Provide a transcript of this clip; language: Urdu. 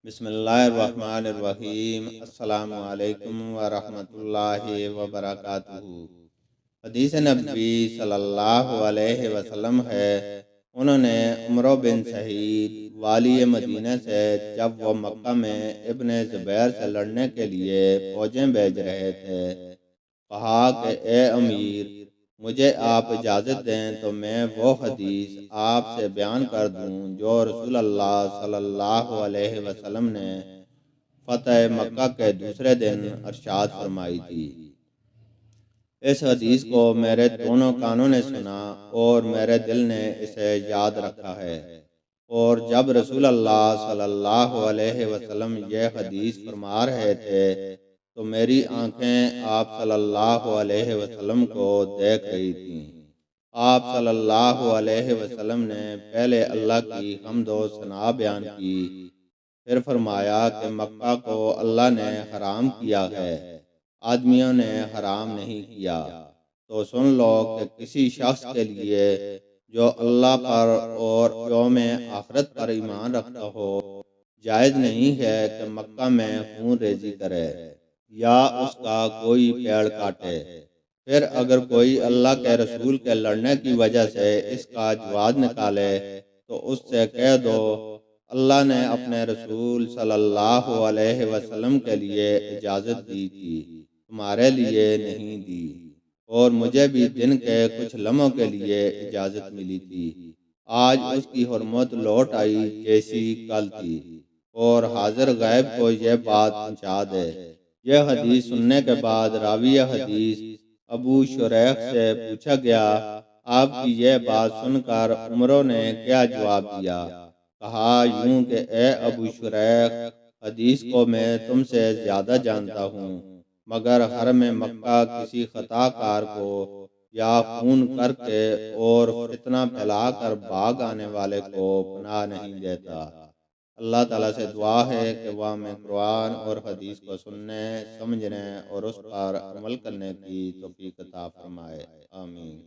بسم اللہ الرحمن الرحیم۔ السلام علیکم ورحمۃ اللہ وبرکاتہ۔ حدیث نبی صلی اللہ علیہ وسلم ہے، انہوں نے عمر بن سعید والی مدینہ سے جب وہ مکہ میں ابن زبیر سے لڑنے کے لیے فوجیں بھیج رہے تھے کہا کہ اے امیر، مجھے آپ اجازت دیں تو میں وہ حدیث آپ سے بیان کر دوں جو رسول اللہ صلی اللہ علیہ وسلم نے فتح مکہ کے دوسرے دن ارشاد فرمائی تھی۔ اس حدیث کو میرے دونوں کانوں نے سنا اور میرے دل نے اسے یاد رکھا ہے، اور جب رسول اللہ صلی اللہ علیہ وسلم یہ حدیث فرما رہے تھے تو میری آنکھیں آپ صلی اللہ علیہ وسلم کو دیکھ رہی تھیں۔ آپ صلی اللہ علیہ وسلم نے پہلے اللہ کی حمد و ثنا بیان کی، پھر فرمایا کہ مکہ کو اللہ نے حرام کیا ہے، آدمیوں نے حرام نہیں کیا۔ تو سن لو کہ کسی شخص کے لیے جو اللہ پر اور یوم آخرت پر ایمان رکھتا ہو، جائز نہیں ہے کہ مکہ میں خون ریزی کرے یا اس کا کوئی پیڑ کاٹے۔ پھر اگر کوئی اللہ کے رسول کے لڑنے کی وجہ سے اس کا جواز نکالے تو اس سے کہہ دو، اللہ نے اپنے رسول صلی اللہ علیہ وسلم کے لیے اجازت دی تھی، تمہارے لیے نہیں دی، اور مجھے بھی دن کے کچھ لمحوں کے لیے اجازت ملی تھی۔ آج اس کی حرمت لوٹ آئی جیسی کل تھی، اور حاضر غائب کو یہ بات پہنچا دے۔ یہ حدیث سننے کے بعد راوی حدیث ابو شریح سے پوچھا گیا، آپ کی یہ بات سن کر عمروں نے کیا جواب دیا؟ کہا یوں کہ اے ابو شریح، حدیث کو میں تم سے زیادہ جانتا ہوں، مگر حرم مکہ کسی خطا کار کو یا خون کر کے اور فتنہ پھیلا کر بھاگ آنے والے کو پناہ نہیں دیتا۔ اللہ تعالیٰ سے دعا ہے کہ وہ ہمیں قرآن اور حدیث کو سننے، سمجھنے اور اس پر عمل کرنے کی توفیق عطا فرمائے، آمین۔